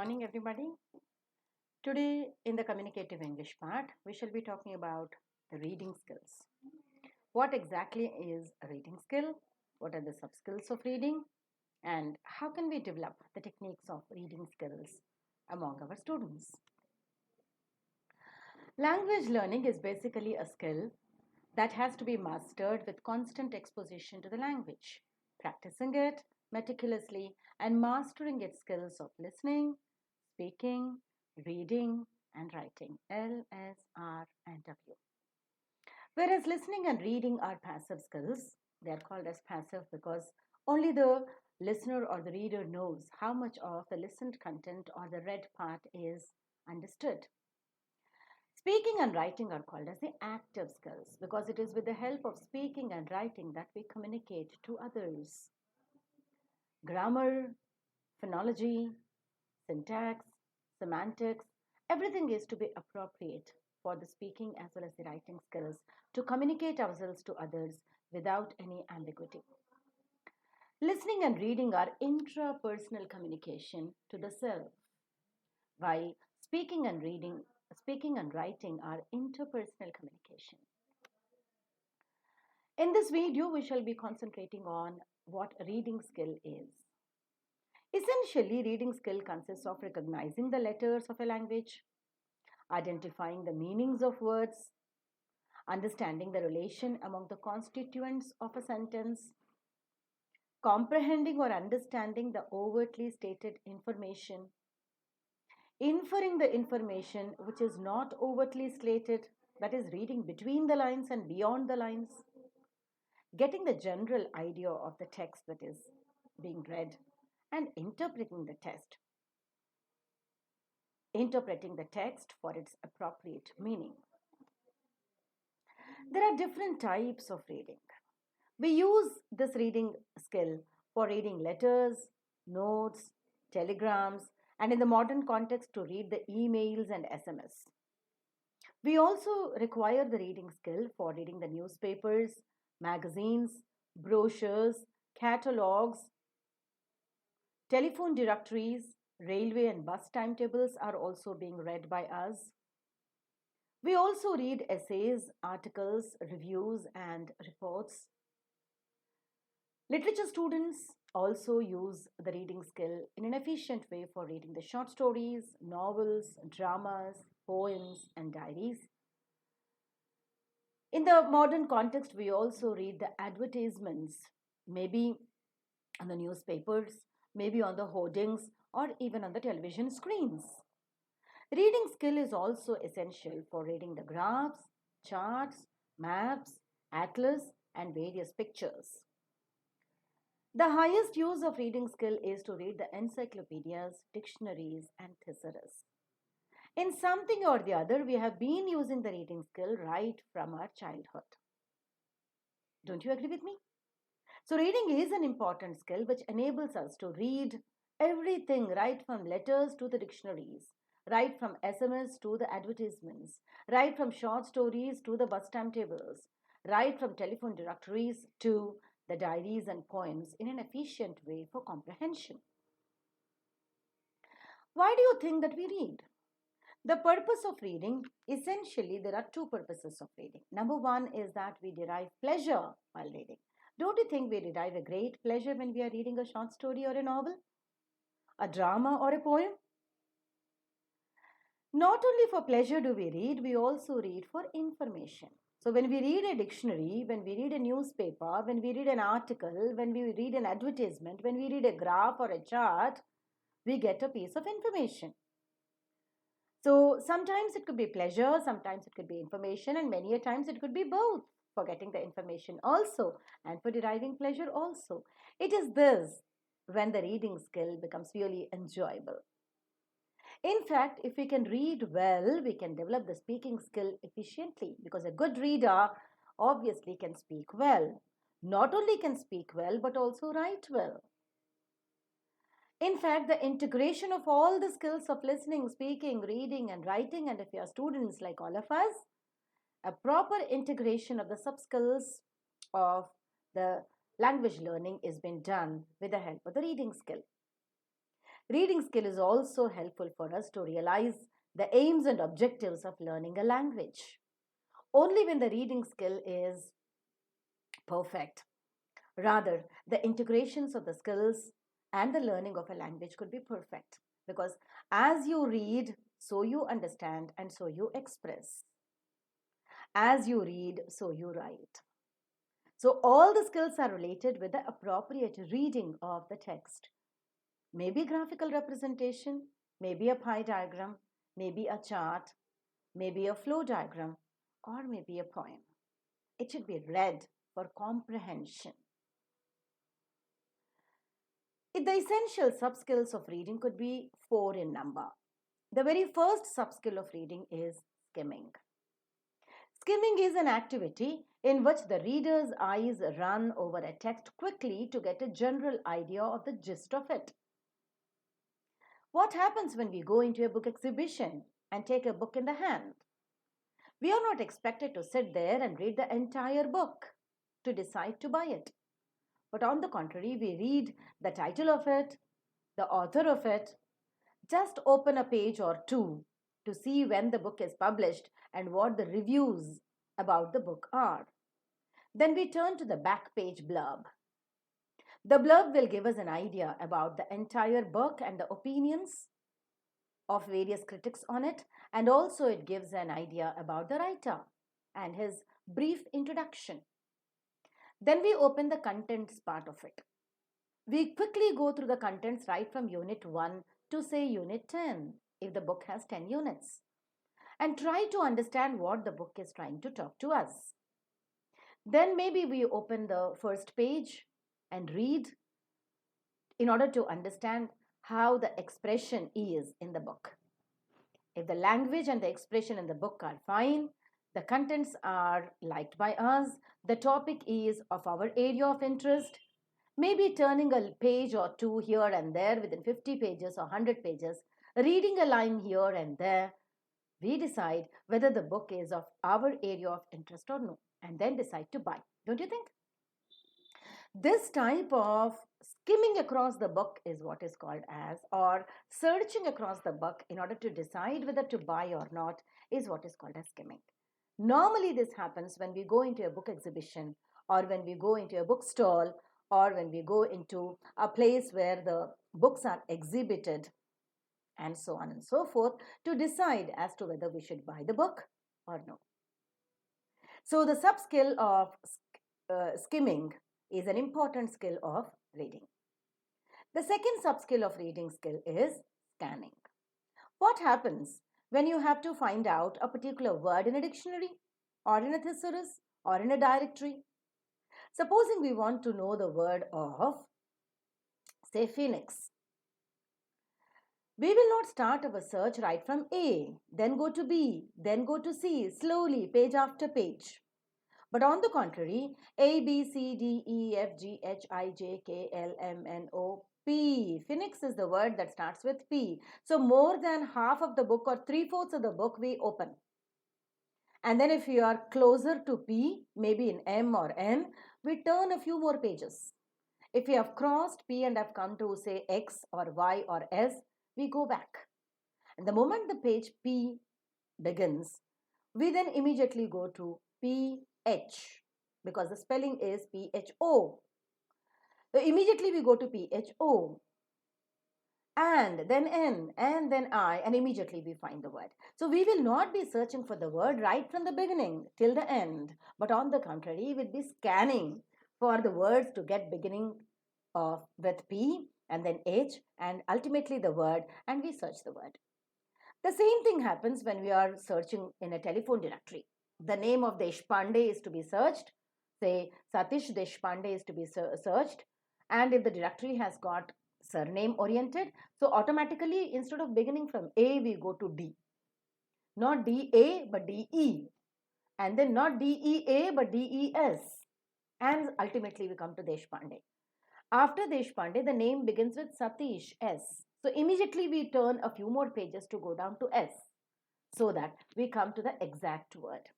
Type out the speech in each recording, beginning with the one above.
morning, everybody. Today, in the communicative English part, we shall be talking about the reading skills. What exactly is a reading skill? What are the sub skills of reading? And how can we develop the techniques of reading skills among our students? Language learning is basically a skill that has to be mastered with constant exposition to the language, practicing it meticulously and mastering its skills of listening, speaking, reading, and writing. L, S, R, and W. Whereas listening and reading are passive skills, they are called as passive because only the listener or the reader knows how much of the listened content or the read part is understood. Speaking and writing are called as the active skills because it is with the help of speaking and writing that we communicate to others. Grammar, phonology, syntax, semantics, everything is to be appropriate for the speaking as well as the writing skills to communicate ourselves to others without any ambiguity. Listening and reading are intrapersonal communication to the self, while speaking and writing are interpersonal communication. In this video, we shall be concentrating on what a reading skill is. Essentially, reading skill consists of recognizing the letters of a language, identifying the meanings of words, understanding the relation among the constituents of a sentence, comprehending or understanding the overtly stated information, inferring the information which is not overtly stated, that is, reading between the lines and beyond the lines, getting the general idea of the text that is being read, and interpreting the text for its appropriate meaning. There are different types of reading. We use this reading skill for reading letters, notes, telegrams, and in the modern context to read the emails and SMS. We also require the reading skill for reading the newspapers, magazines, brochures, catalogs, telephone directories, railway and bus timetables are also being read by us. We also read essays, articles, reviews, and reports. Literature students also use the reading skill in an efficient way for reading the short stories, novels, dramas, poems, and diaries. In the modern context, we also read the advertisements, maybe on the newspapers, maybe on the hoardings, or even on the television screens. Reading skill is also essential for reading the graphs, charts, maps, atlas, and various pictures. The highest use of reading skill is to read the encyclopedias, dictionaries, and thesaurus. In something or the other, we have been using the reading skill right from our childhood. Don't you agree with me? So, reading is an important skill which enables us to read everything right from letters to the dictionaries, right from SMS to the advertisements, right from short stories to the bus timetables, right from telephone directories to the diaries and poems in an efficient way for comprehension. Why do you think that we read? The purpose of reading, essentially, there are two purposes of reading. Number one is that we derive pleasure while reading. Don't you think we derive a great pleasure when we are reading a short story or a novel, a drama or a poem? Not only for pleasure do we read, we also read for information. So, when we read a dictionary, when we read a newspaper, when we read an article, when we read an advertisement, when we read a graph or a chart, we get a piece of information. So sometimes it could be pleasure, sometimes it could be information, and many a times it could be both for getting the information also and for deriving pleasure also. It is this when the reading skill becomes really enjoyable. In fact, if we can read well, we can develop the speaking skill efficiently because a good reader obviously can speak well. Not only can speak well, but also write well. In fact, the integration of all the skills of listening, speaking, reading, and writing, and if you are students like all of us, a proper integration of the sub skills of the language learning is being done with the help of the reading skill. Reading skill is also helpful for us to realize the aims and objectives of learning a language. Only when the reading skill is perfect, rather, the integrations of the skills and the learning of a language could be perfect. Because as you read, so you understand and so you express. As you read, so you write. So all the skills are related with the appropriate reading of the text. Maybe graphical representation, maybe a pie diagram, maybe a chart, maybe a flow diagram, or maybe a poem. It should be read for comprehension. The essential subskills of reading could be 4 in number. The very first subskill of reading is skimming. Skimming is an activity in which the reader's eyes run over a text quickly to get a general idea of the gist of it. What happens when we go into a book exhibition and take a book in the hand? We are not expected to sit there and read the entire book to decide to buy it. But on the contrary, we read the title of it, the author of it, just open a page or two to see when the book is published and what the reviews about the book are. Then we turn to the back page blurb. The blurb will give us an idea about the entire book and the opinions of various critics on it, and also it gives an idea about the writer and his brief introduction. Then we open the contents part of it. We quickly go through the contents right from unit 1 to say unit 10 if the book has 10 units, and try to understand what the book is trying to talk to us. Then maybe we open the first page and read in order to understand how the expression is in the book. If the language and the expression in the book are fine, the contents are liked by us, the topic is of our area of interest, maybe turning a page or two here and there within 50 pages or 100 pages, reading a line here and there, we decide whether the book is of our area of interest or no, and then decide to buy. Don't you think? This type of skimming across the book is what is called as, or searching across the book in order to decide whether to buy or not, is what is called as skimming. Normally, this happens when we go into a book exhibition, or when we go into a bookstall, or when we go into a place where the books are exhibited, and so on and so forth, to decide as to whether we should buy the book or no. So the sub-skill of skimming is an important skill of reading. The second sub-skill of reading skill is scanning. What happens when you have to find out a particular word in a dictionary, or in a thesaurus, or in a directory? Supposing we want to know the word of, say, phoenix. We will not start our search right from A, then go to B, then go to C, slowly, page after page. But on the contrary, A, B, C, D, E, F, G, H, I, J, K, L, M, N, O, P. Phoenix is the word that starts with P. So more than half of the book or 3/4 of the book we open. And then if you are closer to P, maybe in M or N, we turn a few more pages. If we have crossed P and have come to say X or Y or S, we go back. And the moment the page P begins, we then immediately go to PH, because the spelling is PHO. So immediately we go to PHO, and then N, and then I, and immediately we find the word. So we will not be searching for the word right from the beginning till the end, but on the contrary, we'll be scanning for the words to get beginning of with P and then H and ultimately the word, and we search the word. The same thing happens when we are searching in a telephone directory. The name of Deshpande is to be searched. Say Satish Deshpande is to be searched. And if the directory has got surname oriented, so automatically instead of beginning from A, we go to D. Not DA, but DE. And then not DEA, but DES. And ultimately we come to Deshpande. After Deshpande, the name begins with Satish S. So immediately we turn a few more pages to go down to S, so that we come to the exact word.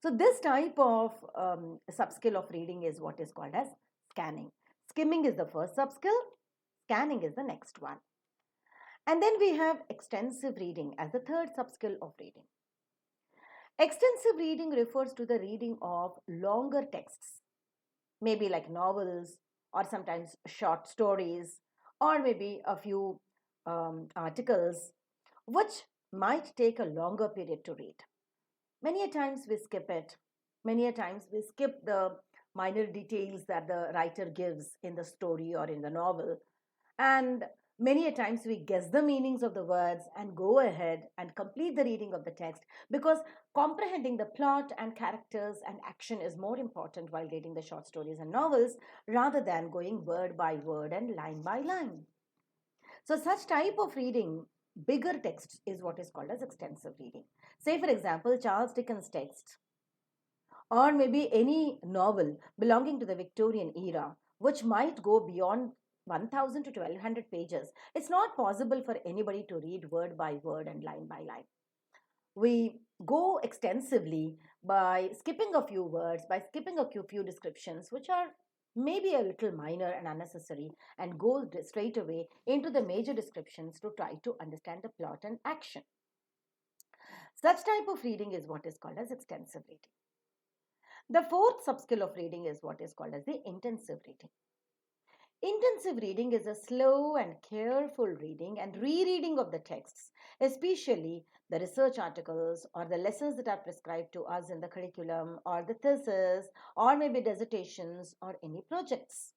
So this type of sub-skill of reading is what is called as scanning. Skimming is the first sub-skill. scanning is the next one. And then we have extensive reading as the third subskill of reading. Extensive reading refers to the reading of longer texts, maybe like novels or sometimes short stories or maybe a few articles, which might take a longer period to read. Many a times we skip it. Many a times we skip the minor details that the writer gives in the story or in the novel. And many a times we guess the meanings of the words and go ahead and complete the reading of the text because comprehending the plot and characters and action is more important while reading the short stories and novels rather than going word by word and line by line. So, such type of reading, bigger text, is what is called as extensive reading. Say, for example, Charles Dickens' text, or maybe any novel belonging to the Victorian era, which might go beyond 1000 to 1200 pages. It's not possible for anybody to read word by word and line by line. We go extensively by skipping a few words, by skipping a few descriptions, which are maybe a little minor and unnecessary, and go straight away into the major descriptions to try to understand the plot and action. Such type of reading is what is called as extensive reading. The fourth subskill of reading is what is called as the intensive reading. Intensive reading is a slow and careful reading and rereading of the texts, especially the research articles or the lessons that are prescribed to us in the curriculum or the thesis or maybe dissertations or any projects.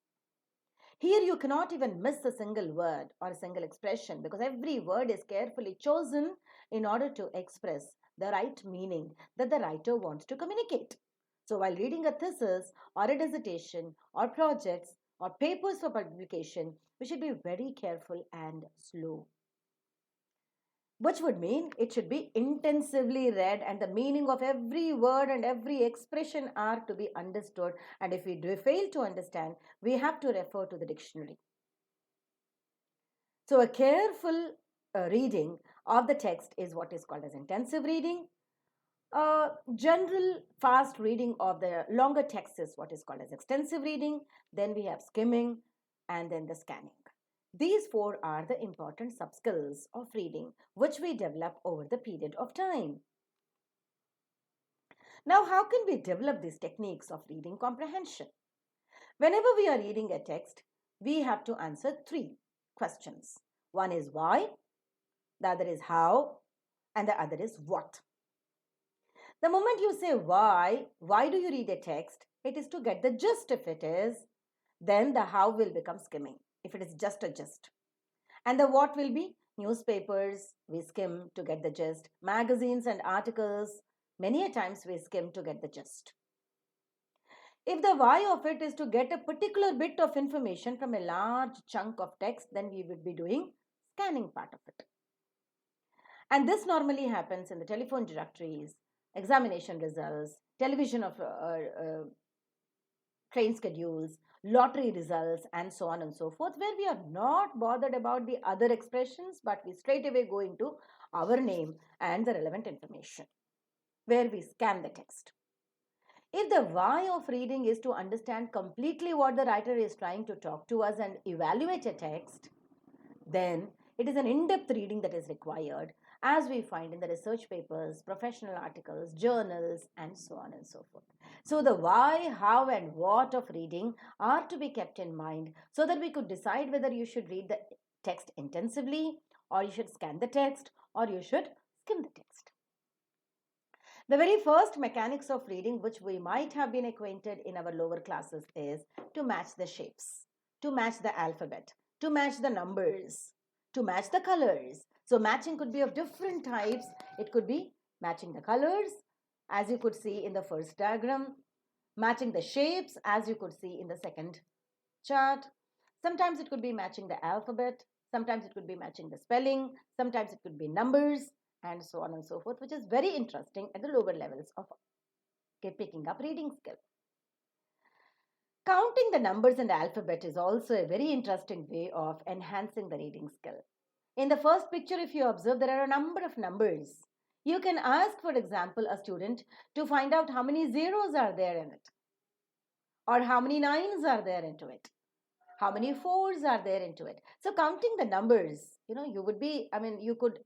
Here you cannot even miss a single word or a single expression because every word is carefully chosen in order to express the right meaning that the writer wants to communicate. So while reading a thesis or a dissertation or projects or papers for publication, we should be very careful and slow. Which would mean it should be intensively read and the meaning of every word and every expression are to be understood. And if we do fail to understand, we have to refer to the dictionary. So a careful reading of the text is what is called as intensive reading. General fast reading of the longer text is what is called as extensive reading. Then we have skimming and then the scanning. These four are the important subskills of reading which we develop over the period of time. Now, how can we develop these techniques of reading comprehension? Whenever we are reading a text, we have to answer three questions. One is why, the other is how, and the other is what. The moment you say why do you read a text? It is to get the gist if it is. Then the how will become skimming if it is just a gist. And the what will be newspapers, we skim to get the gist. Magazines and articles, many a times we skim to get the gist. If the why of it is to get a particular bit of information from a large chunk of text, then we would be doing scanning part of it. And this normally happens in the telephone directories, examination results, television of train schedules, lottery results, and so on and so forth, where we are not bothered about the other expressions, but we straight away go into our name and the relevant information, where we scan the text. If the why of reading is to understand completely what the writer is trying to talk to us and evaluate a text, then it is an in-depth reading that is required, as we find in the research papers, professional articles, journals, and so on and so forth. So the why, how, and what of reading are to be kept in mind so that we could decide whether you should read the text intensively, or you should scan the text, or you should skim the text. The very first mechanics of reading which we might have been acquainted in our lower classes is to match the shapes, to match the alphabet, to match the numbers, to match the colors. So matching could be of different types. It could be matching the colors, as you could see in the first diagram, matching the shapes, as you could see in the second chart. Sometimes it could be matching the alphabet, sometimes it could be matching the spelling, sometimes it could be numbers, and so on and so forth, which is very interesting at the lower levels of picking up reading skill. Counting the numbers and alphabet is also a very interesting way of enhancing the reading skill. In the first picture, if you observe, there are a number of numbers. You can ask, for example, a student to find out how many zeros are there in it, or how many nines are there into it, How many fours are there into it? So counting the numbers, you would be, you could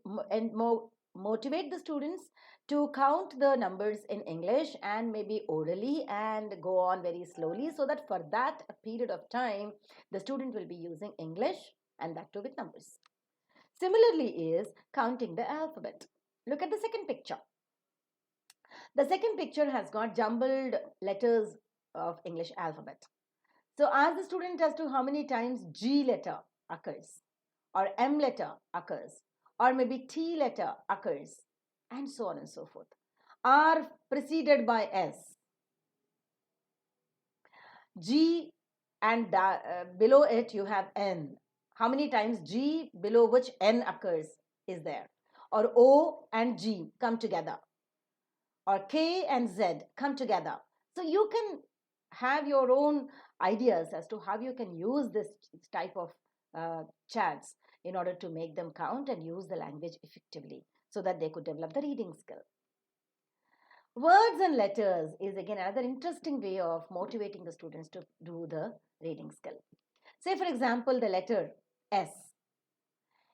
motivate the students to count the numbers in English and maybe orally and go on very slowly, so that for that period of time, the student will be using English, and that too with numbers. Similarly is counting the alphabet. Look at the second picture. The second picture has got jumbled letters of English alphabet. So ask the student as to how many times G letter occurs, or M letter occurs, or maybe T letter occurs, and so on and so forth. R preceded by S. G and below it you have N. How many times G below which N occurs is there? Or O and G come together, or K and Z come together. So you can have your own ideas as to how you can use this type of chats in order to make them count and use the language effectively, so that they could develop the reading skill. Words and letters is again another interesting way of motivating the students to do the reading skill. Say for example the letter S.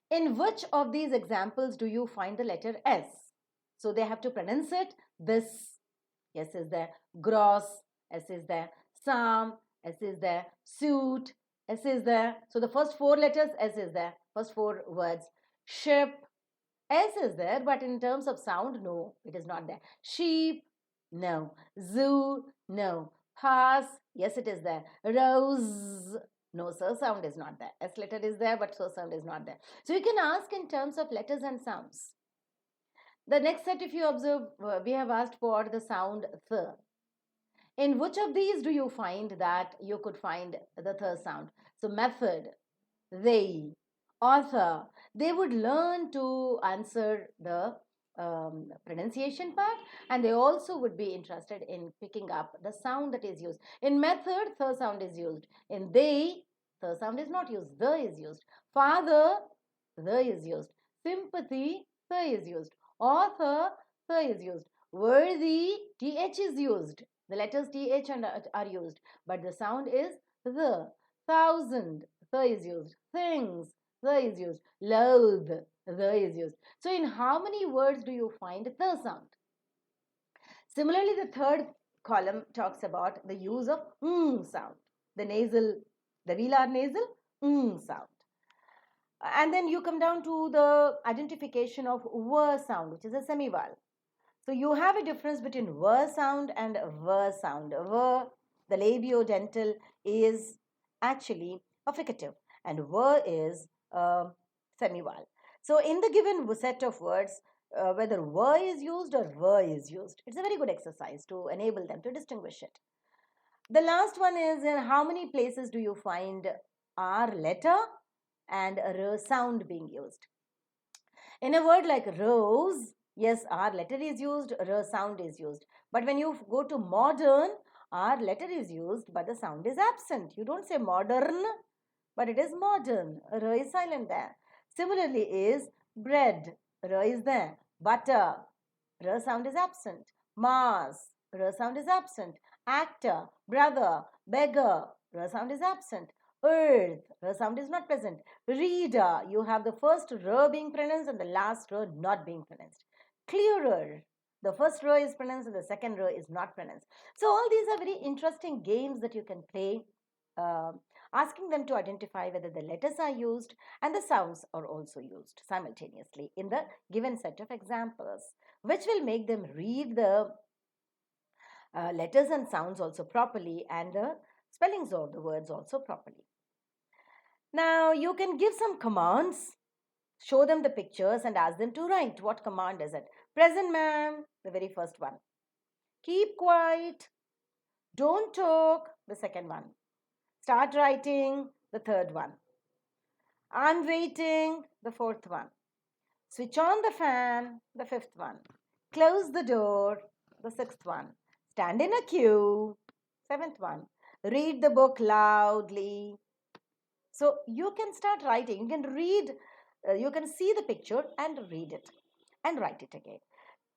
In which of these examples do you find the letter S? So they have to pronounce it. This, yes, is there. Gross, S is there. Psalm, S is there. Suit, S is there. So the first four letters, S is there. First four words. Ship, S is there, but in terms of sound, no, it is not there. Sheep, no. Zoo, no. Pass, yes, it is there. Rose, no, sir, sound is not there. S letter is there, but so sound is not there. So you can ask in terms of letters and sounds. The next set, if you observe, we have asked for the sound th. In which of these do you find that you could find the th sound? So method, they, author, they would learn to answer the pronunciation part, and they also would be interested in picking up the sound that is used. In method, th sound is used. In they, th sound is not used. The is used. Father, the is used. Sympathy, the is used. Author, the is used. Worthy, th is used. The letters th and are used, but the sound is the. Thousand, the is used. Things, the is used. Loathe, the is used. So in how many words do you find the sound? Similarly, the third column talks about the use of sound, the nasal, the velar nasal sound. And then you come down to the identification of v sound, which is a semivowel. So you have a difference between v sound and v sound. V, the labiodental, is actually a fricative, and v is semivowel. So in the given set of words, whether v is used or v is used, it's a very good exercise to enable them to distinguish it. The last one is, in how many places do you find r letter and r sound being used? In a word like rose, yes, r letter is used, r sound is used. But when you go to modern, r letter is used, but the sound is absent. You don't say modern, but it is modern. R is silent there. Similarly is bread, r is there. Butter, r sound is absent. Mass, r sound is absent. Actor, brother, beggar, r sound is absent. Earth, r sound is not present. Reader, you have the first r being pronounced and the last r not being pronounced. Clearer, the first r is pronounced and the second r is not pronounced. So all these are very interesting games that you can play, asking them to identify whether the letters are used and the sounds are also used simultaneously in the given set of examples, which will make them read the letters and sounds also properly, and the spellings of the words also properly. Now you can give some commands, show them the pictures and ask them to write. What command is it? Present, ma'am, the very first one. Keep quiet. Don't talk, the second one. Start writing, the third one. I'm waiting, the fourth one. Switch on the fan, the fifth one. Close the door, the sixth one. Stand in a queue, seventh one. Read the book loudly. So you can start writing. You can read, you can see the picture and read it and write it again.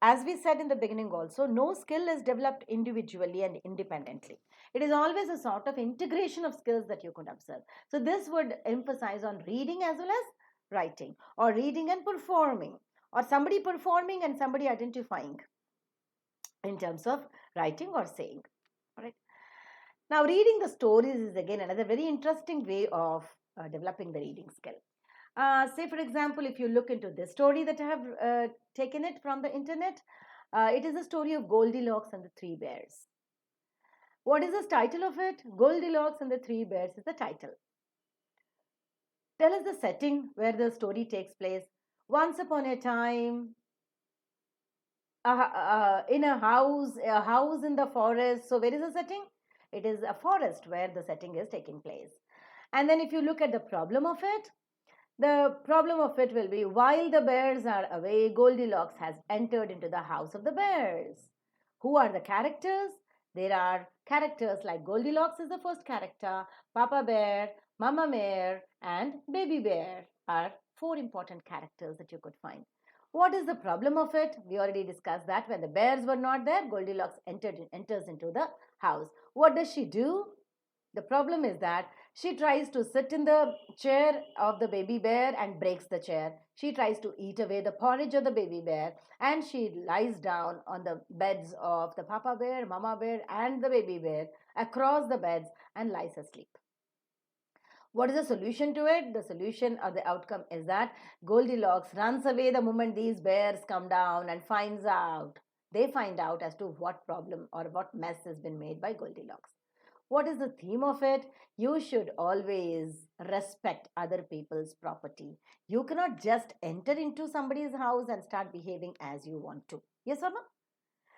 as we said in the beginning also, no skill is developed individually and independently. It is always a sort of integration of skills that you could observe. So this would emphasize on reading as well as writing, or reading and performing, or somebody performing and somebody identifying in terms of writing or saying. All right. Now, reading the stories is again another very interesting way of developing the reading skill. Say, for example, if you look into this story that I have taken it from the internet, it is a story of Goldilocks and the Three Bears. What is the title of it? Goldilocks and the Three Bears is the title. Tell us the setting where the story takes place. Once upon a time, in a house in the forest. So, where is the setting? It is a forest where the setting is taking place. And then, if you look at the problem of it, the problem of it will be while the bears are away, Goldilocks has entered into the house of the bears. Who are the characters? There are characters like Goldilocks is the first character, Papa Bear, Mama Bear, and Baby Bear are four important characters that you could find. What is the problem of it? We already discussed that when the bears were not there, Goldilocks enters into the house. What does she do? The problem is that she tries to sit in the chair of the baby bear and breaks the chair. She tries to eat away the porridge of the baby bear, and she lies down on the beds of the Papa Bear, Mama Bear, and the baby bear across the beds and lies asleep. What is the solution to it? The solution or the outcome is that Goldilocks runs away the moment these bears come down and finds out. They find out as to what problem or what mess has been made by Goldilocks. What is the theme of it? You should always respect other people's property. You cannot just enter into somebody's house and start behaving as you want to. Yes or no?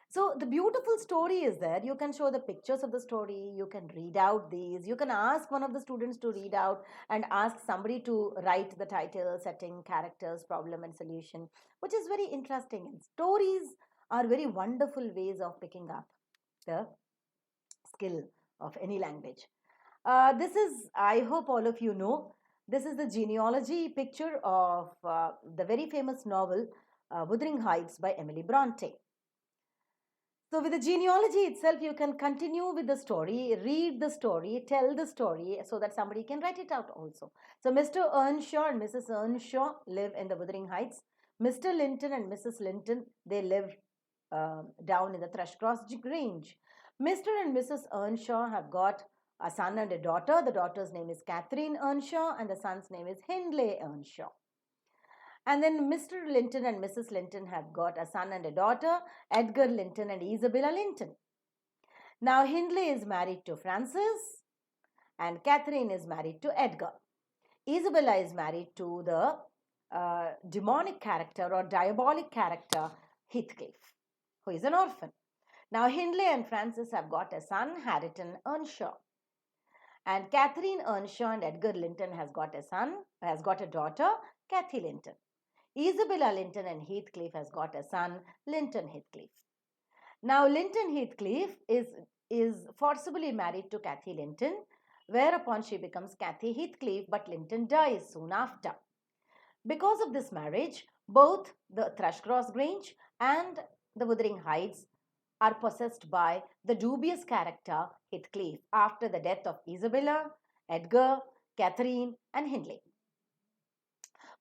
So the beautiful story is there. You can show the pictures of the story. You can read out these. You can ask one of the students to read out and ask somebody to write the title, setting, characters, problem and solution, which is very interesting. And stories are very wonderful ways of picking up the skill of any language. This is, I hope all of you know, this is the genealogy picture of the very famous novel Wuthering Heights by Emily Bronte. So, with the genealogy itself, you can continue with the story, read the story, tell the story so that somebody can write it out also. So, Mr. Earnshaw and Mrs. Earnshaw live in the Wuthering Heights. Mr. Linton and Mrs. Linton, they live down in the Thrushcross Grange. Mr. and Mrs. Earnshaw have got a son and a daughter. The daughter's name is Catherine Earnshaw and the son's name is Hindley Earnshaw. And then Mr. Linton and Mrs. Linton have got a son and a daughter, Edgar Linton and Isabella Linton. Now Hindley is married to Frances and Catherine is married to Edgar. Isabella is married to the demonic character or diabolic character Heathcliff, who is an orphan. Now Hindley and Frances have got a son, Hareton Earnshaw. And Catherine Earnshaw and Edgar Linton has got a daughter, Cathy Linton. Isabella Linton and Heathcliff has got a son, Linton Heathcliff. Now, Linton Heathcliff is forcibly married to Cathy Linton, whereupon she becomes Cathy Heathcliff, but Linton dies soon after. Because of this marriage, both the Thrushcross Grange and the Wuthering Heights are possessed by the dubious character Heathcliff after the death of Isabella, Edgar, Catherine, and Hindley.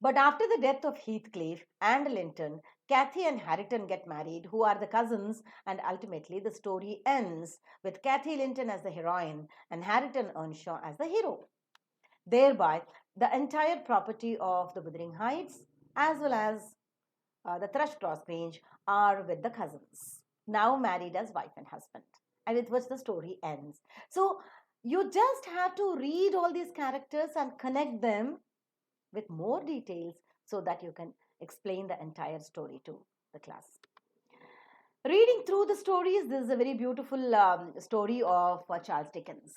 But after the death of Heathcliff and Linton, Cathy and Hareton get married, who are the cousins, and ultimately the story ends with Cathy Linton as the heroine and Hareton Earnshaw as the hero. Thereby, the entire property of the Wuthering Heights as well as the Thrushcross Grange are with the cousins, now married as wife and husband, and with which the story ends. So, you just have to read all these characters and connect them with more details so that you can explain the entire story to the class. Reading through the stories, this is a very beautiful story of Charles Dickens.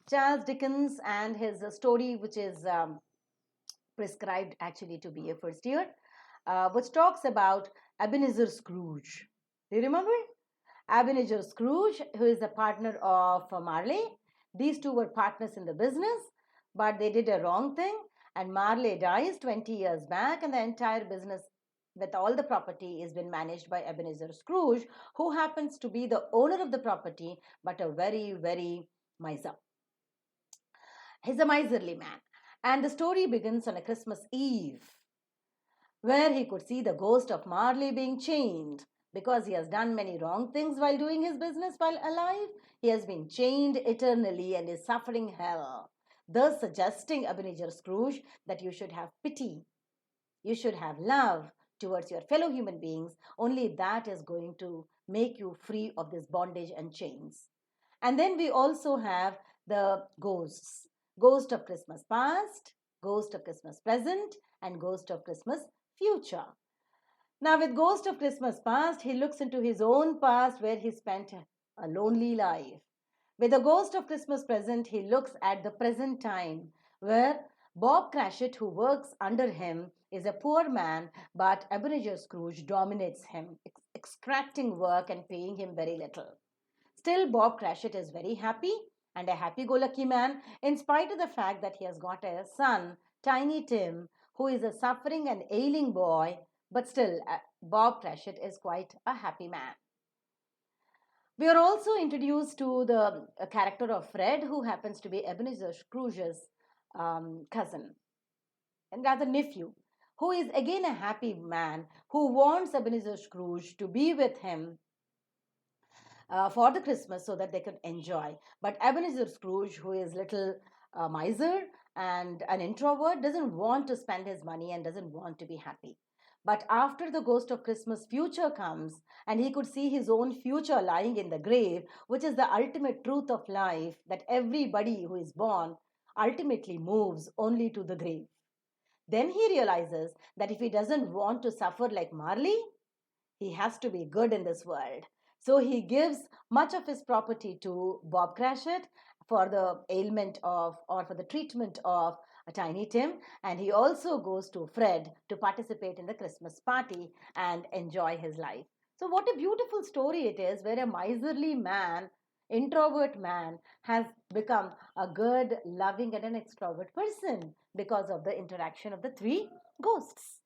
Charles Dickens and his story, which is prescribed actually to be a first year, which talks about Ebenezer Scrooge. Do you remember? Ebenezer Scrooge, who is a partner of Marley. These two were partners in the business, but they did a wrong thing. And Marley dies 20 years back and the entire business with all the property is been managed by Ebenezer Scrooge, who happens to be the owner of the property, but a very, very miser. He's a miserly man. And the story begins on a Christmas Eve, where he could see the ghost of Marley being chained. Because he has done many wrong things while doing his business while alive, he has been chained eternally and is suffering hell. Thus, suggesting Ebenezer Scrooge that you should have pity, you should have love towards your fellow human beings. Only that is going to make you free of this bondage and chains. And then we also have the ghosts: ghost of Christmas past, ghost of Christmas present, and ghost of Christmas future. Now, with Ghost of Christmas Past, he looks into his own past where he spent a lonely life. With the Ghost of Christmas Present, he looks at the present time where Bob Cratchit, who works under him, is a poor man, but Ebenezer Scrooge dominates him, extracting work and paying him very little. Still, Bob Cratchit is very happy and a happy go lucky man, in spite of the fact that he has got a son, Tiny Tim, who is a suffering and ailing boy, but still, Bob Cratchit is quite a happy man. We are also introduced to the character of Fred, who happens to be Ebenezer Scrooge's cousin and rather nephew, who is again a happy man who wants Ebenezer Scrooge to be with him for the Christmas so that they can enjoy. But Ebenezer Scrooge, who is little miser and an introvert, doesn't want to spend his money and doesn't want to be happy. But after the Ghost of Christmas future comes, and he could see his own future lying in the grave, which is the ultimate truth of life, that everybody who is born ultimately moves only to the grave. Then he realizes that if he doesn't want to suffer like Marley, he has to be good in this world. So he gives much of his property to Bob Cratchit for the ailment of or for the treatment of a Tiny Tim, and he also goes to Fred to participate in the Christmas party and enjoy his life. So, what a beautiful story it is where a miserly man, introvert man, has become a good, loving, and an extrovert person because of the interaction of the three ghosts.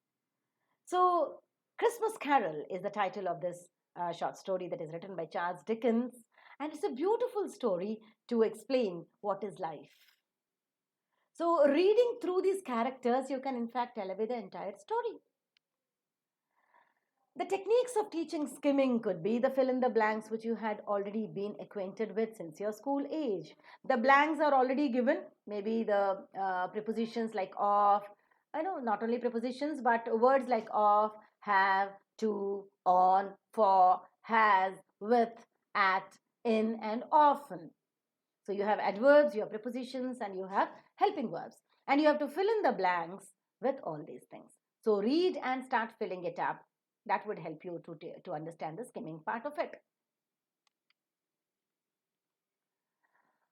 So, Christmas Carol is the title of this short story that is written by Charles Dickens, and it's a beautiful story to explain what is life. So, reading through these characters, you can in fact elevate the entire story. The techniques of teaching skimming could be the fill in the blanks, which you had already been acquainted with since your school age. The blanks are already given, maybe the prepositions like of, I know not only prepositions, but words like of, have, to, on, for, has, with, at, in, and often. So you have adverbs, you have prepositions, and you have helping verbs. And you have to fill in the blanks with all these things. So read and start filling it up. That would help you to understand the skimming part of it.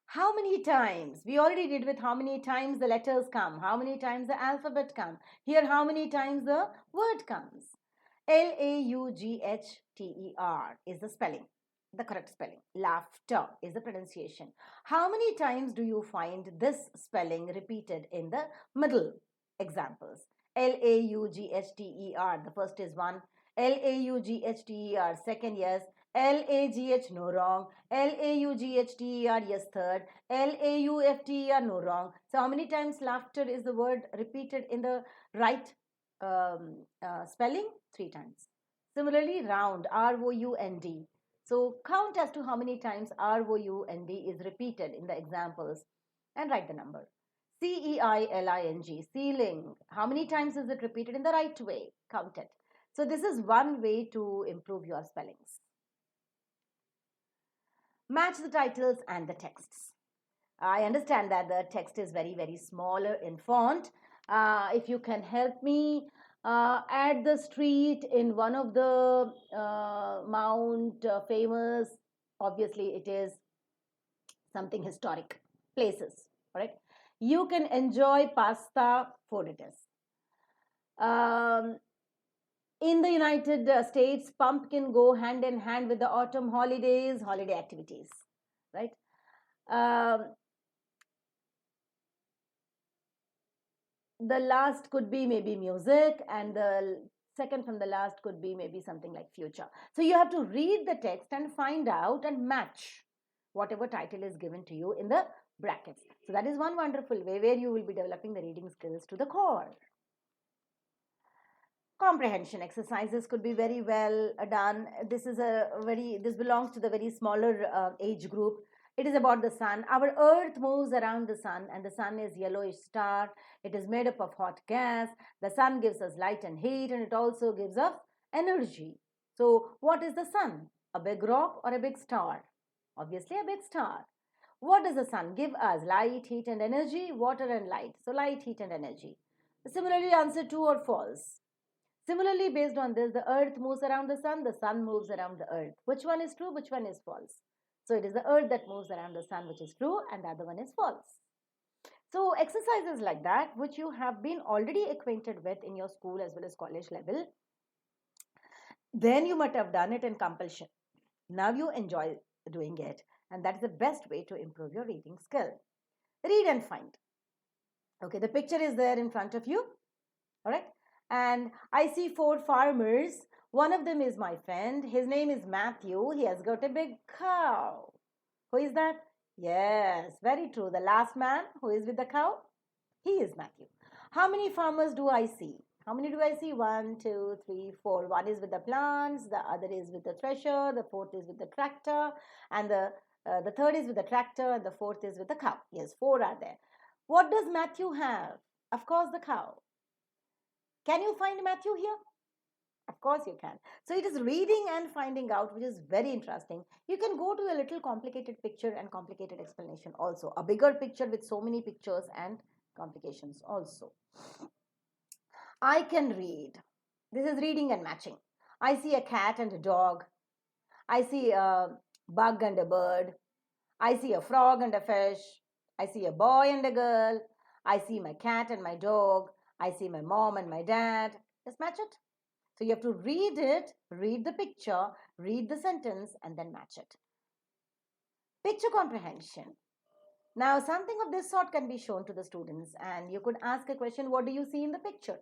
How many times? We already did with how many times the letters come, how many times the alphabet come. Here, how many times the word comes. Laughter is the spelling, the correct spelling. Laughter is the pronunciation. How many times do you find this spelling repeated in the middle examples? Laughter, the first is one. Laughter, second, yes. Lag, no wrong. Laugter, yes, third. Laufter, no wrong. So how many times laughter is the word repeated in the right spelling? 3 times. Similarly, round, round. So count as to how many times round is repeated in the examples and write the number. Ceiling, ceiling. How many times is it repeated in the right way? Count it. So this is one way to improve your spellings. Match the titles and the texts. I understand that the text is very, very smaller in font. If you can help me add the street in one of the Mount famous, obviously it is something historic places, all right? You can enjoy pasta for it is. In the United States, pumpkin go hand in hand with the autumn holidays, holiday activities, right? The last could be maybe music, and the Second from the last could be maybe something like future. So you have to read the text and find out and match whatever title is given to you in the brackets. So that is one wonderful way where you will be developing the reading skills to the core. Comprehension exercises could be very well done. This belongs to the very smaller age group. It is about the sun. Our earth moves around the sun, and the sun is yellowish star. It is made up of hot gas. The sun gives us light and heat, and it also gives us energy. So what is the sun? A big rock or a big star? Obviously a big star. What does the sun give us? Light, heat and energy, water and light. So light, heat and energy. Similarly, answer true or false. Similarly, based on this, the earth moves around the sun moves around the earth. Which one is true? Which one is false? So it is the earth that moves around the sun, which is true, and the other one is false. So exercises like that, which you have been already acquainted with in your school as well as college level, then you might have done it in compulsion. Now you enjoy doing it, and that is the best way to improve your reading skill. Read and find. Okay, the picture is there in front of you. All right. And I see 4 farmers. One of them is my friend. His name is Matthew. He has got a big cow. Who is that? Yes, very true. The last man who is with the cow, he is Matthew. How many farmers do I see? How many do I see? 1, 2, 3, 4. One is with the plants, the other is with the thresher, the fourth is with the tractor, and the third is with the tractor, and the fourth is with the cow. Yes, 4 are there. What does Matthew have? Of course, the cow. Can you find Matthew here? Of course you can. So it is reading and finding out, which is very interesting. You can go to a little complicated picture and complicated explanation also. A bigger picture with so many pictures and complications also. I can read. This is reading and matching. I see a cat and a dog. I see a bug and a bird. I see a frog and a fish. I see a boy and a girl. I see my cat and my dog. I see my mom and my dad. Just match it. So you have to read it, read the picture, read the sentence, and then match it. Picture comprehension. Now, something of this sort can be shown to the students, and you could ask a question, what do you see in the picture?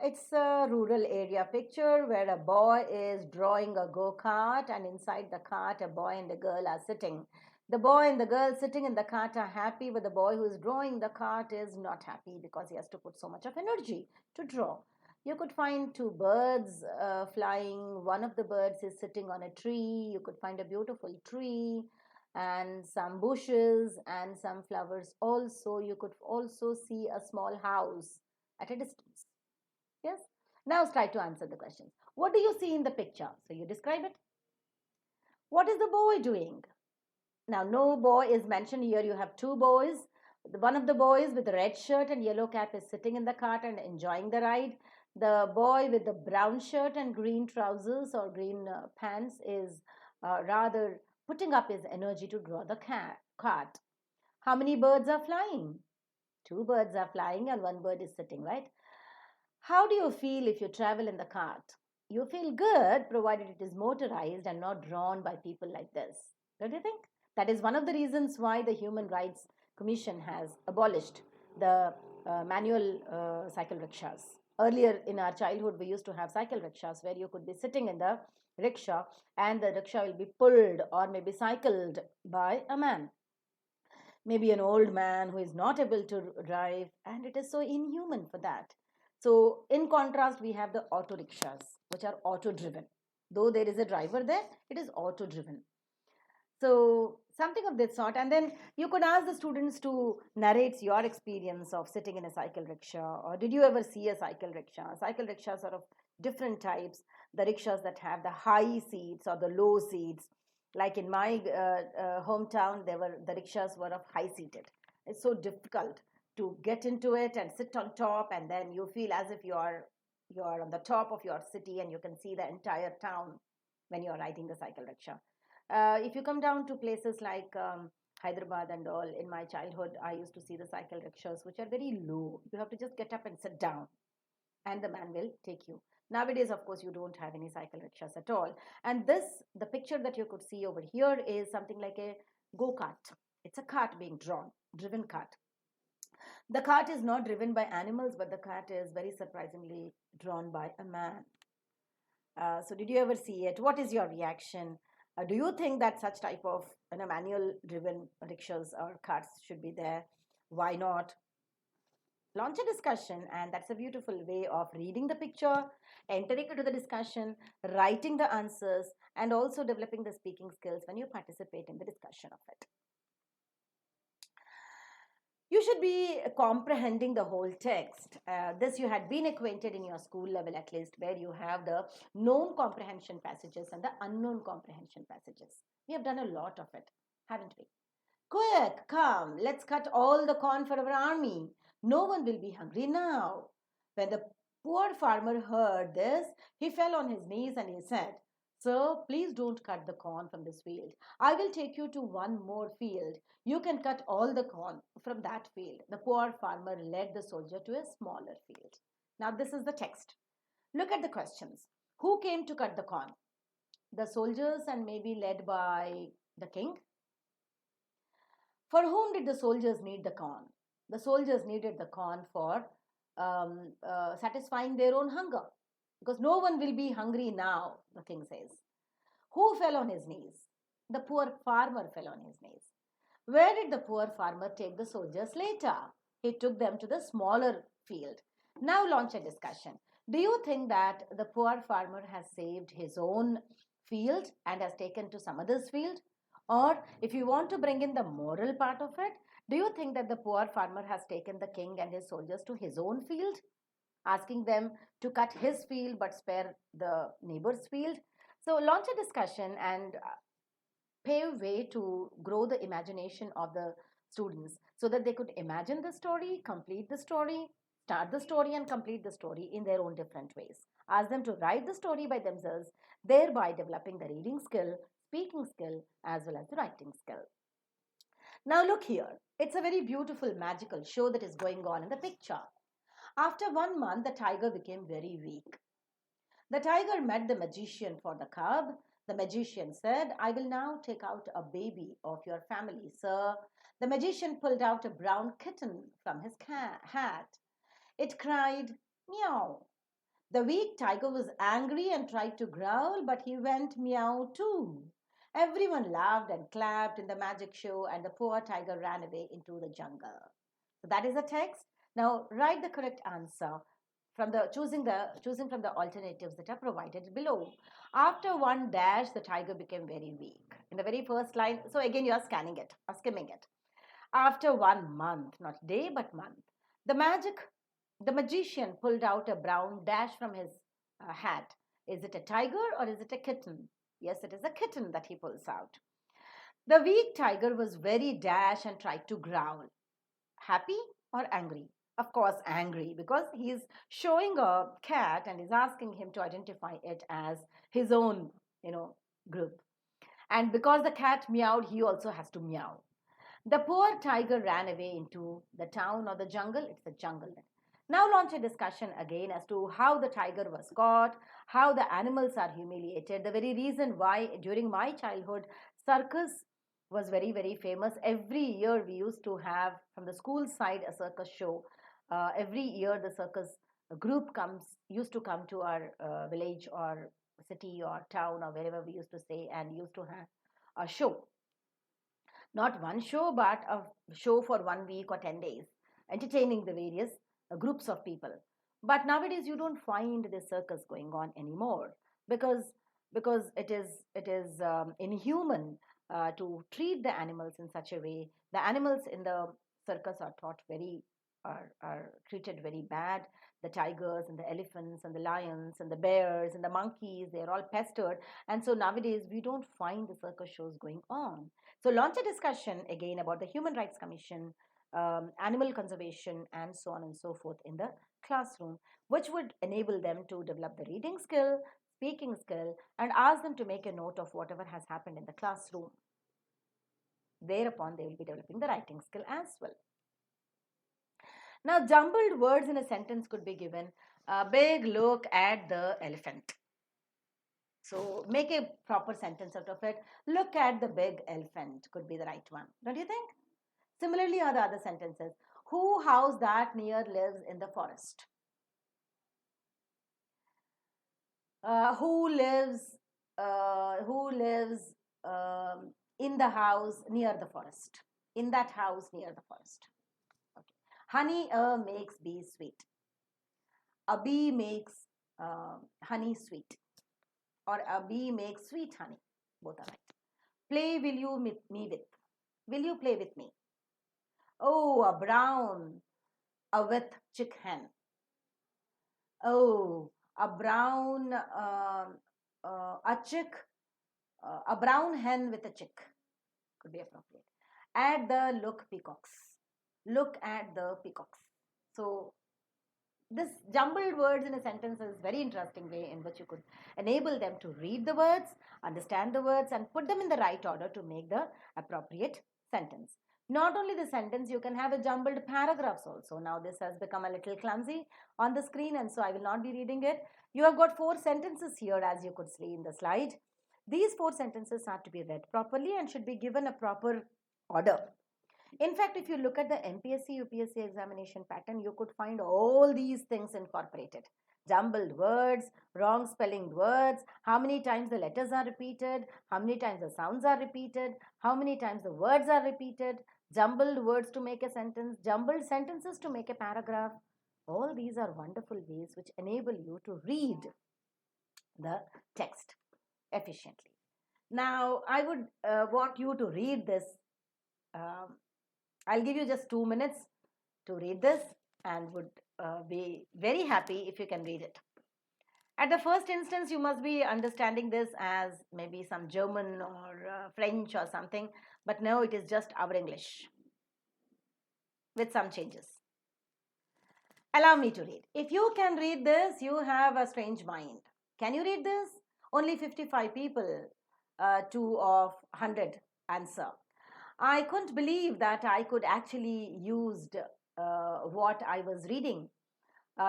It's a rural area picture where a boy is drawing a go-kart, and inside the cart, a boy and a girl are sitting. The boy and the girl sitting in the cart are happy, but the boy who is drawing the cart is not happy because he has to put so much of energy to draw. You could find 2 birds flying. One of the birds is sitting on a tree. You could find a beautiful tree and some bushes and some flowers also. You could also see a small house at a distance. Yes? Now try to answer the questions. What do you see in the picture? So you describe it. What is the boy doing? Now, no boy is mentioned here. You have 2 boys. One of the boys with the red shirt and yellow cap is sitting in the cart and enjoying the ride. The boy with the brown shirt and green trousers or green pants is rather putting up his energy to draw the cart. How many birds are flying? 2 birds are flying and 1 bird is sitting, right? How do you feel if you travel in the cart? You feel good provided it is motorized and not drawn by people like this. Don't you think? That is one of the reasons why the Human Rights Commission has abolished the manual cycle rickshaws. Earlier in our childhood, we used to have cycle rickshaws where you could be sitting in the rickshaw and the rickshaw will be pulled or maybe cycled by a man. Maybe an old man who is not able to drive, and it is so inhuman for that. So, in contrast, we have the auto rickshaws, which are auto driven. Though there is a driver there, it is auto driven. So something of this sort. And then you could ask the students to narrate your experience of sitting in a cycle rickshaw, or did you ever see a cycle rickshaw? Cycle rickshaws are of different types. The rickshaws that have the high seats or the low seats. Like in my hometown, the rickshaws were of high seated. It's so difficult to get into it and sit on top, and then you feel as if you're on the top of your city and you can see the entire town when you're riding the cycle rickshaw. If you come down to places like Hyderabad and all, in my childhood, I used to see the cycle rickshaws, which are very low. You have to just get up and sit down, and the man will take you. Nowadays, of course, you don't have any cycle rickshaws at all. And the picture that you could see over here is something like a go-kart. It's a cart being driven cart. The cart is not driven by animals, but the cart is very surprisingly drawn by a man. So did you ever see it? What is your reaction? Do you think that such type of manual driven rickshaws or carts should be there? Why not? Launch a discussion, and that's a beautiful way of reading the picture, entering into the discussion, writing the answers, and also developing the speaking skills when you participate in the discussion of it. You should be comprehending the whole text. This you had been acquainted in your school level at least, where you have the known comprehension passages and the unknown comprehension passages. We have done a lot of it, haven't we? Quick, come, let's cut all the corn for our army. No one will be hungry now. When the poor farmer heard this, he fell on his knees and he said, Sir, please don't cut the corn from this field. I will take you to one more field. You can cut all the corn from that field. The poor farmer led the soldier to a smaller field. Now, this is the text. Look at the questions. Who came to cut the corn? The soldiers, and maybe led by the king. For whom did the soldiers need the corn? The soldiers needed the corn for satisfying their own hunger, because no one will be hungry now, the king says. Who fell on his knees? The poor farmer fell on his knees. Where did the poor farmer take the soldiers later? He took them to the smaller field. Now launch a discussion. Do you think that the poor farmer has saved his own field and has taken to some other's field? Or if you want to bring in the moral part of it, do you think that the poor farmer has taken the king and his soldiers to his own field, asking them to cut his field but spare the neighbor's field? So launch a discussion and pave way to grow the imagination of the students so that they could imagine the story, complete the story, start the story, and complete the story in their own different ways. Ask them to write the story by themselves, thereby developing the reading skill, speaking skill, as well as the writing skill. Now, look here. It's a very beautiful, magical show that is going on in the picture. After 1 month, the tiger became very weak. The tiger met the magician for the cub. The magician said, I will now take out a baby of your family, sir. The magician pulled out a brown kitten from his hat. It cried, meow. The weak tiger was angry and tried to growl, but he went meow too. Everyone laughed and clapped in the magic show, and the poor tiger ran away into the jungle. So that is the text. Now write the correct answer from the choosing from the alternatives that are provided below. After one dash, the tiger became very weak. In the very first line, so again you are scanning it or skimming it. After 1 month, not day but month, the magician pulled out a brown dash from his hat. Is it a tiger or is it a kitten? Yes, it is a kitten that he pulls out. The weak tiger was very dash and tried to growl. Happy or angry? Of course, angry, because he is showing a cat and is asking him to identify it as his own, group. And because the cat meowed, he also has to meow. The poor tiger ran away into the town or the jungle. It's the jungle. Now launch a discussion again as to how the tiger was caught, how the animals are humiliated. The very reason why during my childhood, circus was very, very famous. Every year we used to have from the school side a circus show. Every year the circus group used to come to our village or city or town or wherever we used to stay and used to have a show. Not one show, but a show for 1 week or 10 days, entertaining the various groups of people. But nowadays you don't find this circus going on anymore because it is inhuman to treat the animals in such a way. The animals in the circus are taught are treated very bad. The tigers and the elephants and the lions and the bears and the monkeys, they're all pestered. And so nowadays we don't find the circus shows going on. So launch a discussion again about the Human Rights Commission, animal conservation, and so on and so forth in the classroom, which would enable them to develop the reading skill, speaking skill, and ask them to make a note of whatever has happened in the classroom. Thereupon, they will be developing the writing skill as well. Now, jumbled words in a sentence could be given. A big look at the elephant. So, make a proper sentence out of it. Look at the big elephant could be the right one. Don't you think? Similarly, are the other sentences. Who house that near lives in the forest? Who lives in the house near the forest? In that house near the forest. Okay. Honey makes bees sweet. A bee makes honey sweet, or a bee makes sweet honey. Both are right. Play will you me with? Will you play with me? Oh, a brown, a with chick hen. Oh, a brown, a chick, a brown hen with a chick could be appropriate. At the look peacocks. Look at the peacocks. So this jumbled words in a sentence is very interesting way in which you could enable them to read the words, understand the words, and put them in the right order to make the appropriate sentence. Not only the sentence, you can have a jumbled paragraphs also. Now this has become a little clumsy on the screen, and so I will not be reading it. You have got 4 sentences here, as you could see in the slide. These 4 sentences are to be read properly and should be given a proper order. In fact, if you look at the MPSC UPSC examination pattern, you could find all these things incorporated. Jumbled words, wrong spelling words, how many times the letters are repeated, how many times the sounds are repeated, how many times the words are repeated, jumbled words to make a sentence, jumbled sentences to make a paragraph. All these are wonderful ways which enable you to read the text efficiently. Now, I would want you to read this. I'll give you just 2 minutes to read this and would be very happy if you can read it. At the first instance, you must be understanding this as maybe some German or French or something, but no, it is just our English with some changes. Allow me to read. If you can read this, you have a strange mind. Can you read this? Only 55 people, 2 of 100 answer. I couldn't believe that I could actually used what I was reading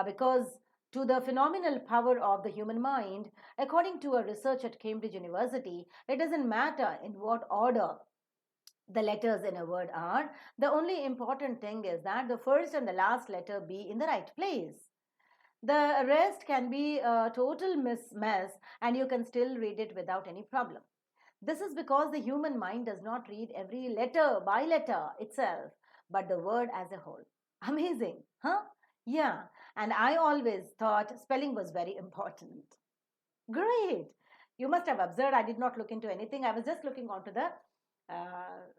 because to the phenomenal power of the human mind, according to a research at Cambridge University, it doesn't matter in what order the letters in a word are. The only important thing is that the first and the last letter be in the right place. The rest can be a total mess and you can still read it without any problem. This is because the human mind does not read every letter by letter itself, but the word as a whole. Amazing, huh? Yeah, and I always thought spelling was very important. Great. You must have observed I did not look into anything. I was just looking onto the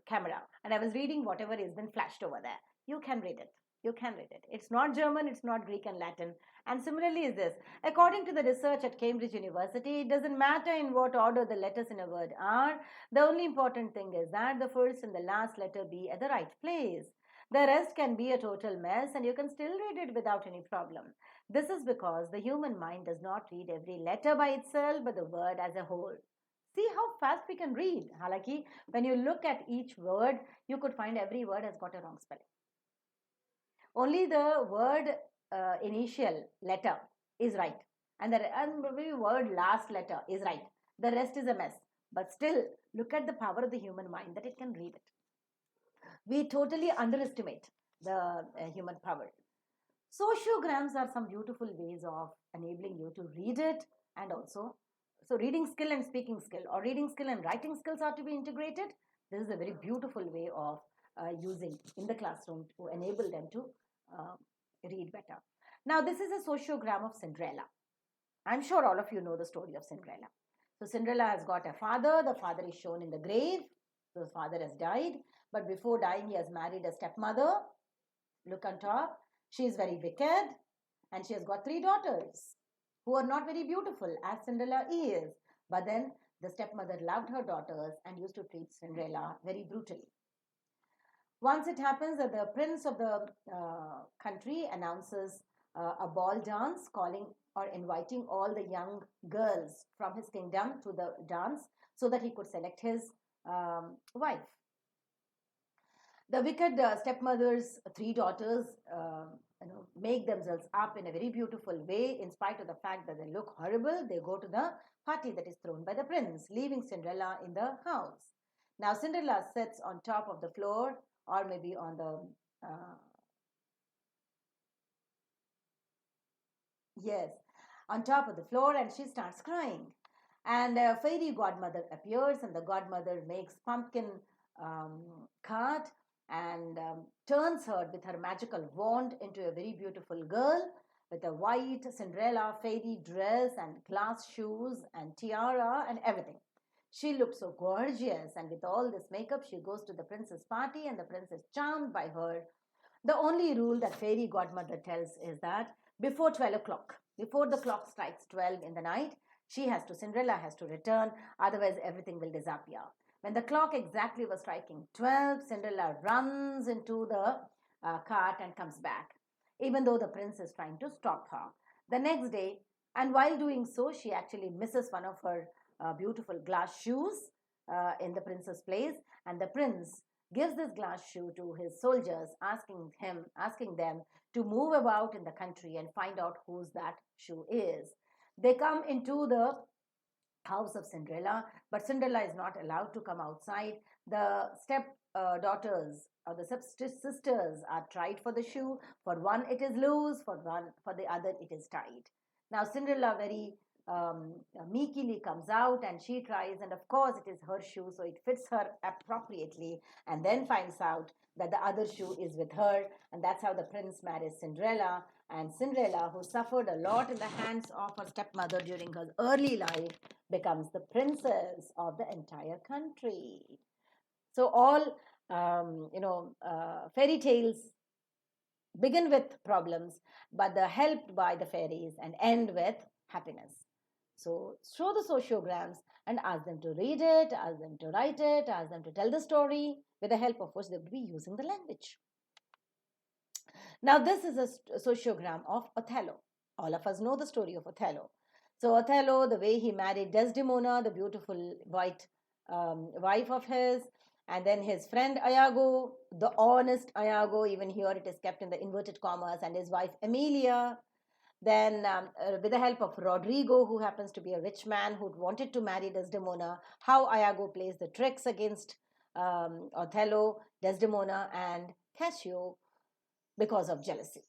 camera and I was reading whatever has been flashed over there. You can read it. You can read it. It's not German, it's not Greek and Latin. And similarly is this. According to the research at Cambridge University, it doesn't matter in what order the letters in a word are. The only important thing is that the first and the last letter be at the right place. The rest can be a total mess and you can still read it without any problem. This is because the human mind does not read every letter by itself, but the word as a whole. See how fast we can read. Halaki, when you look at each word, you could find every word has got a wrong spelling. Only the word initial letter is right. And the word last letter is right. The rest is a mess. But still, look at the power of the human mind that it can read it. We totally underestimate the human power. Sociograms are some beautiful ways of enabling you to read it, and also, so reading skill and speaking skill, or reading skill and writing skills are to be integrated. This is a very beautiful way of using in the classroom to enable them to read better. Now, this is a sociogram of Cinderella. I'm sure all of you know the story of Cinderella. So Cinderella has got a father. The father is shown in the grave. So the father has died. But before dying, he has married a stepmother. Look on top. She is very wicked. And she has got 3 daughters who are not very beautiful as Cinderella is. But then the stepmother loved her daughters and used to treat Cinderella very brutally. Once it happens that the prince of the country announces a ball dance, calling or inviting all the young girls from his kingdom to the dance so that he could select his wife. The wicked stepmother's 3 daughters make themselves up in a very beautiful way. In spite of the fact that they look horrible, they go to the party that is thrown by the prince, leaving Cinderella in the house. Now Cinderella sits on top of the floor or maybe on the Yes, on top of the floor, and she starts crying. And a fairy godmother appears, and the godmother makes pumpkin cart and turns her with her magical wand into a very beautiful girl with a white Cinderella fairy dress and glass shoes and tiara and everything. She looks so gorgeous, and with all this makeup, she goes to the prince's party, and the prince is charmed by her. The only rule that fairy godmother tells is that before 12 o'clock, before the clock strikes 12 in the night, Cinderella has to return, otherwise everything will disappear. When the clock exactly was striking 12, Cinderella runs into the cart and comes back, even though the prince is trying to stop her. The next day, and while doing so, she actually misses one of her beautiful glass shoes in the prince's place, and the prince gives this glass shoe to his soldiers, asking them to move about in the country and find out whose that shoe is. They come into the house of Cinderella, but Cinderella is not allowed to come outside. The step daughters or the step sisters are tried for the shoe. For one, it is loose. For the other, it is tight. Now Cinderella very meekly comes out and she tries, and of course, it is her shoe, so it fits her appropriately, and then finds out that the other shoe is with her, and that's how the prince marries Cinderella. And Cinderella, who suffered a lot in the hands of her stepmother during her early life, becomes the princess of the entire country. So all fairy tales begin with problems, but they're helped by the fairies and end with happiness. So show the sociograms and ask them to read it, ask them to write it, ask them to tell the story, with the help of which they will be using the language. Now, this is a sociogram of Othello. All of us know the story of Othello. So, Othello, the way he married Desdemona, the beautiful white wife of his, and then his friend Iago, the honest Iago, even here it is kept in the inverted commas, and his wife Emilia. Then, with the help of Rodrigo, who happens to be a rich man who wanted to marry Desdemona, how Iago plays the tricks against Othello, Desdemona, and Cassio because of jealousy.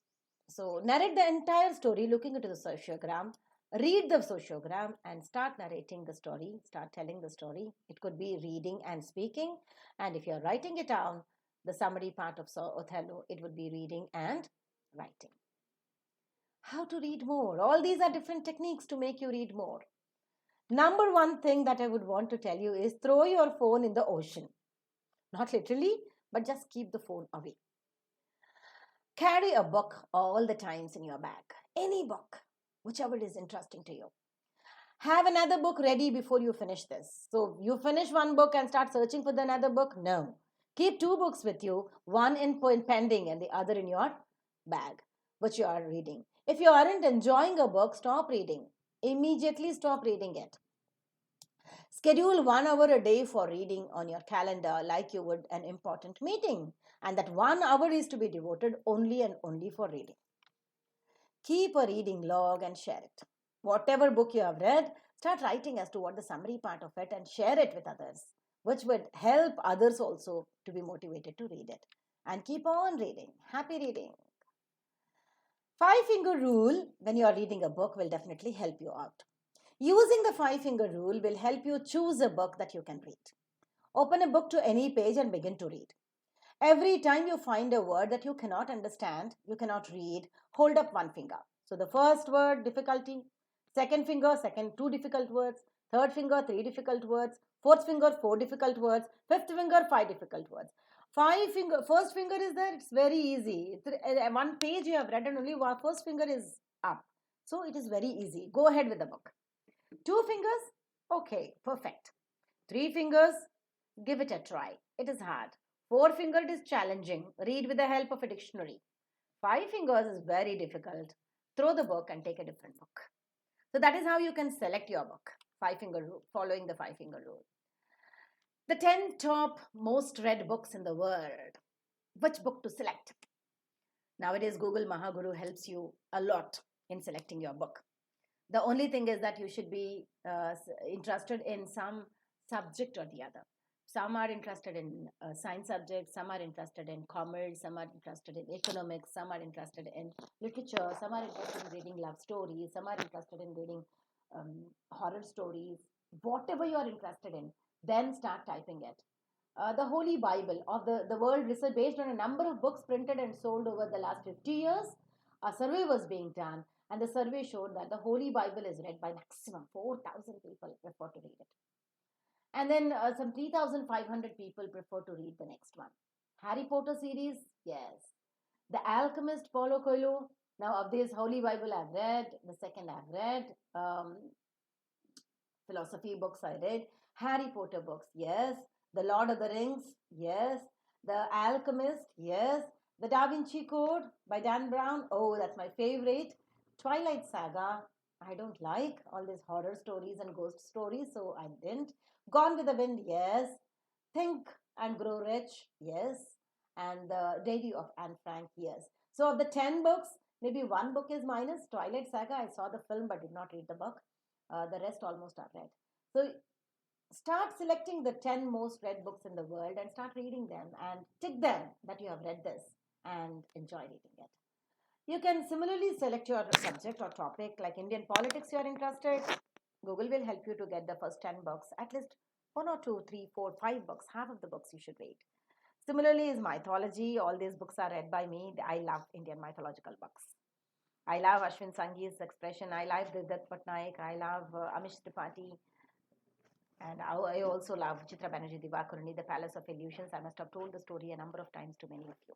So, narrate the entire story looking into the sociogram, read the sociogram, and start narrating the story, start telling the story. It could be reading and speaking, and if you're writing it down, the summary part of Othello, it would be reading and writing. How to read more? All these are different techniques to make you read more. Number one thing that I would want to tell you is throw your phone in the ocean. Not literally, but just keep the phone away. Carry a book all the times in your bag. Any book, whichever is interesting to you. Have another book ready before you finish this. So you finish one book and start searching for another book? No. Keep two books with you, one in pending and the other in your bag, which you are reading. If you aren't enjoying a book, stop reading. Immediately stop reading it. Schedule 1 hour a day for reading on your calendar like you would an important meeting. And that 1 hour is to be devoted only and only for reading. Keep a reading log and share it. Whatever book you have read, start writing as to what the summary part of it and share it with others, which would help others also to be motivated to read it. And keep on reading. Happy reading. 5-finger rule when you are reading a book will definitely help you out. Using the 5-finger rule will help you choose a book that you can read. Open a book to any page and begin to read. Every time you find a word that you cannot understand, you cannot read, hold up one finger. So the first word, difficulty. Second finger, two difficult words. Third finger, 3 difficult words. Fourth finger, 4 difficult words. Fifth finger, 5 difficult words. First finger is there, it's very easy. One page you have read and only first finger is up. So it is very easy. Go ahead with the book. 2 fingers, okay, perfect. 3 fingers, give it a try. It is hard. 4 finger, it is challenging. Read with the help of a dictionary. 5 fingers is very difficult. Throw the book and take a different book. So that is how you can select your book. 5-finger rule, following the 5-finger rule. The 10 top most read books in the world. Which book to select? Nowadays, Google Mahaguru helps you a lot in selecting your book. The only thing is that you should be interested in some subject or the other. Some are interested in science subjects, some are interested in commerce, some are interested in economics, some are interested in literature, some are interested in reading love stories, some are interested in reading horror stories. Whatever you are interested in, then start typing it. The Holy Bible of the world research based on a number of books printed and sold over the last 50 years. A survey was being done, and the survey showed that the Holy Bible is read by maximum 4,000 people prefer to read it. And then some 3,500 people prefer to read the next one. Harry Potter series, yes. The Alchemist, Paulo Coelho. Now, of this Holy Bible, I've read. The second, I've read. Philosophy books, I read. Harry Potter books, yes. The Lord of the Rings, yes. The Alchemist, yes. The Da Vinci Code by Dan Brown, oh, that's my favorite. Twilight Saga, I don't like all these horror stories and ghost stories, so I didn't. Gone with the Wind, yes. Think and Grow Rich, yes. And The Diary of Anne Frank, yes. So of the 10 books, maybe one book is minus. Twilight Saga, I saw the film but did not read the book. The rest almost are read. So start selecting the 10 most read books in the world and start reading them and tick them that you have read this and enjoy reading it. You can similarly select your subject or topic, like Indian politics you are interested. Google will help you to get the first 10 books, at least one or two, three, four, five books, half of the books you should read. Similarly is mythology. All these books are read by me. I love Indian mythological books. I love Ashwin Sanghi's expression. I love Devdutt Patnaik. I love Amish Tripathi. And I also love Chitra Banerjee Divakaruni, The Palace of Illusions. I must have told the story a number of times to many of you.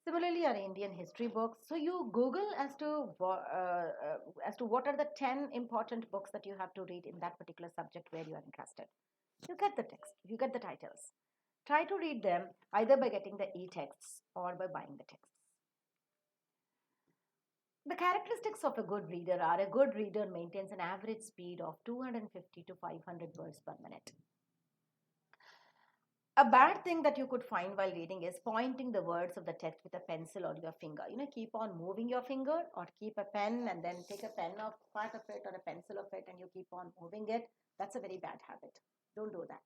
Similarly, are Indian history books. So you Google as to what are the 10 important books that you have to read in that particular subject where you are interested. You get the text, you get the titles. Try to read them either by getting the e-texts or by buying the texts. The characteristics of a good reader are: a good reader maintains an average speed of 250 to 500 words per minute. A bad thing that you could find while reading is pointing the words of the text with a pencil or your finger. Keep on moving your finger or keep a pen and then take a pen of part of it or a pencil of it and you keep on moving it. That's a very bad habit. Don't do that.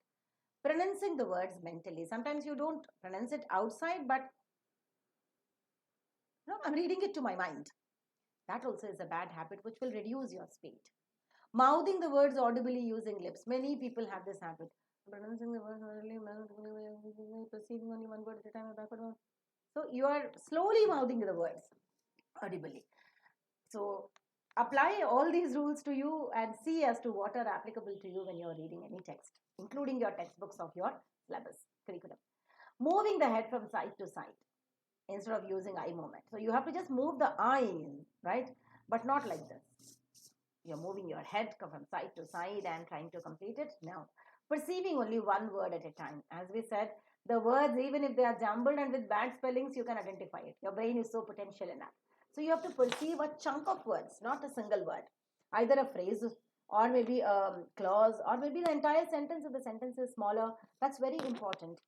Pronouncing the words mentally. Sometimes you don't pronounce it outside, but I'm reading it to my mind. That also is a bad habit which will reduce your speed. Mouthing the words audibly using lips. Many people have this habit. Pronouncing the words audibly, perceiving only one word at a time. So you are slowly mouthing the words audibly. So apply all these rules to you and see as to what are applicable to you when you are reading any text, including your textbooks of your syllabus curriculum. Moving the head from side to side instead of using eye movement. So you have to just move the eye, right? But not like this. You're moving your head from side to side and trying to complete it. No. Perceiving only one word at a time. As we said, the words, even if they are jumbled and with bad spellings, you can identify it. Your brain is so potential enough. So you have to perceive a chunk of words, not a single word. Either a phrase or maybe a clause or maybe the entire sentence if the sentence is smaller. That's very important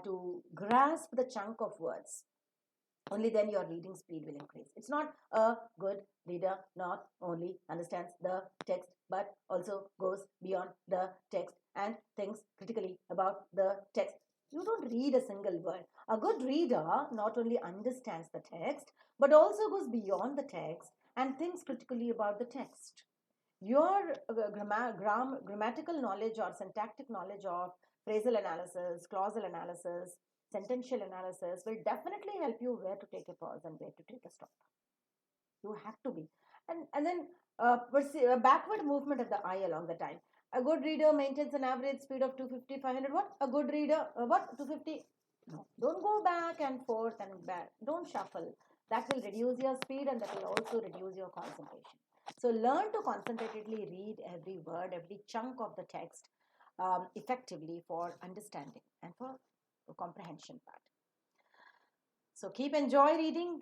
to grasp the chunk of words. Only then your reading speed will increase. It's not a good reader not only understands the text but also goes beyond the text and thinks critically about the text. You don't read a single word. A good reader not only understands the text but also goes beyond the text and thinks critically about the text. Your grammatical knowledge or syntactic knowledge of phrasal analysis, clausal analysis, sentential analysis will definitely help you where to take a pause and where to take a stop. You have to be. And then a backward movement of the eye along the time. A good reader maintains an average speed of 250, 500. What? A good reader, what? 250? No. Don't go back and forth and back. Don't shuffle. That will reduce your speed and that will also reduce your concentration. So learn to concentratedly read every word, every chunk of the text effectively for understanding and for comprehension part. So keep enjoy reading.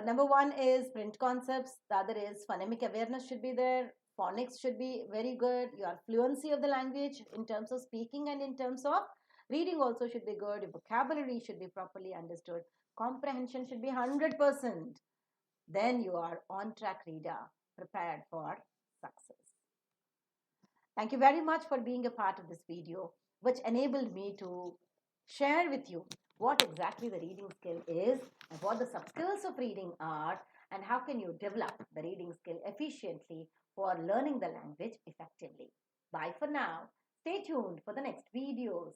Number one is print concepts. The other is phonemic awareness should be there. Phonics should be very good. Your fluency of the language in terms of speaking and in terms of reading also should be good. Your vocabulary should be properly understood. Comprehension should be 100%. Then you are on track reader, prepared for success. Thank you very much for being a part of this video. which enabled me to share with you what exactly the reading skill is and what the sub-skills of reading are and how can you develop the reading skill efficiently for learning the language effectively. Bye for now. Stay tuned for the next videos.